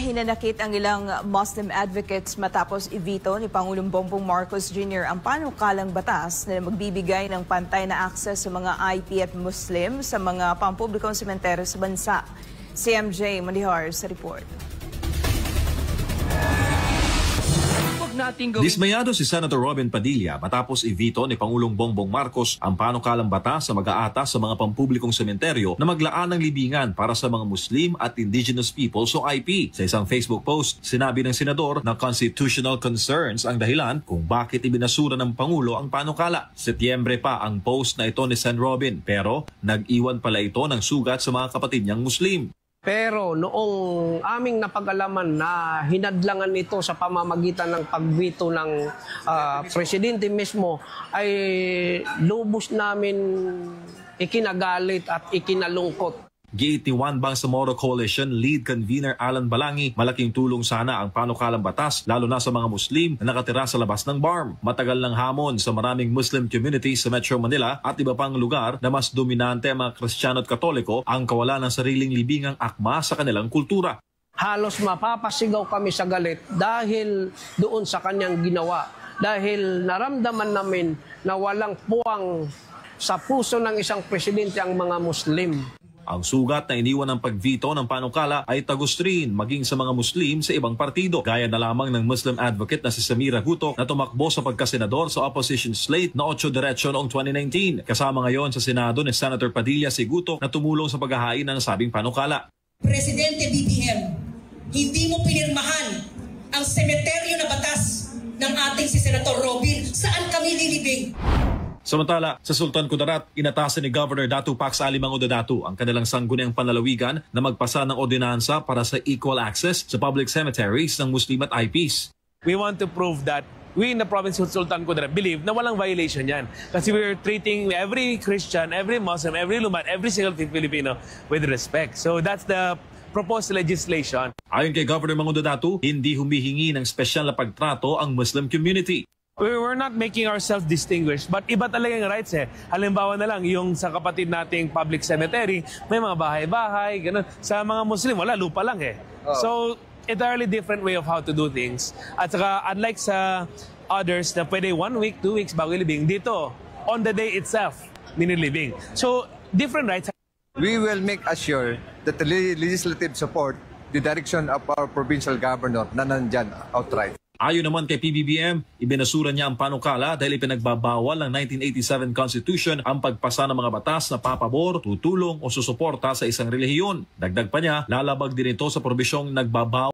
hinanakit ang ilang Muslim advocates matapos i-veto ni Pangulong Bongbong Marcos Jr. ang panukalang batas na magbibigay ng pantay na akses sa mga IP at Muslim sa mga pampublikong sementeryo sa bansa. Si MJ Malihar sa report. Dismayado si Senator Robin Padilla matapos i-veto ni Pangulong Bongbong Marcos ang panukalang batas sa mag-aatas sa mga pampublikong sementeryo na maglaan ng libingan para sa mga Muslim at Indigenous peoples o IP. Sa isang Facebook post, sinabi ng senador na constitutional concerns ang dahilan kung bakit ibinasura ng Pangulo ang panukala. Setyembre pa ang post na ito ni Sen. Robin, pero nag-iwan pala ito ng sugat sa mga kapatid niyang Muslim. Pero noong aming napag-alaman na hinadlangan ito sa pamamagitan ng pagveto ng presidente mismo, ay lubos namin ikinagalit at ikinalungkot. Giit ni Juan Bangsamoro Coalition Lead Convener Alan Balangi, malaking tulong sana ang panukalang batas lalo na sa mga Muslim na nakatira sa labas ng BARM. Matagal ng hamon sa maraming Muslim communities sa Metro Manila at iba pang lugar na mas dominante ang mga Kristiyano at Katoliko ang kawalan ng sariling libingang akma sa kanilang kultura. Halos mapapasigaw kami sa galit dahil doon sa kanyang ginawa. Dahil naramdaman namin na walang puwang sa puso ng isang presidente ang mga Muslim. Ang sugat na iniwan ng pagveto ng panukala ay tagus rin maging sa mga Muslim sa ibang partido. Gaya na lamang ng Muslim advocate na si Samira Guto na tumakbo sa pagkasenador sa opposition slate na 8 diretsyo noong 2019. Kasama ngayon sa Senado ni Senator Padilla si Guto na tumulong sa paghahain ng nasabing panukala. Presidente BBM, hindi mo pinirmahan ang semeteryo na batas ng ating si Senator Robin. Saan kami lilibing? Samantala, sa Sultan Kudarat, inatasan ni Governor Datu Pax Alimango Datu ang kanilang sangguniang panlalawigan na magpasa ng ordinansa para sa equal access sa public cemeteries ng Muslim at IPs. We want to prove that we in the province of Sultan Kudarat believe na walang violation yan. Kasi we're treating every Christian, every Muslim, every Lumat, every single Filipino with respect. So that's the proposed legislation. Ayon kay Governor Mangundo Datu, hindi humihingi ng espesyal na pagtrato ang Muslim community. We're not making ourselves distinguished, but iba talaga yung rights eh. Halimbawa na lang, yung sa kapatid nating public cemetery, may mga bahay-bahay, ganun. Sa mga Muslim, wala, lupa lang eh. So, entirely different way of how to do things. At saka, unlike sa others na pwede 1 week, 2 weeks bago ilibing, dito, on the day itself, ninilibing. So, different rights. We will make assure that the legislative support the direction of our provincial governor na nandyan outright. Ayon naman kay PBBM, ibinasura niya ang panukala dahil ipinagbabawal ng 1987 Constitution ang pagpasa ng mga batas na papabor, tutulong o susuporta sa isang relihiyon. Dagdag pa niya, lalabag din ito sa probisyong nagbabawal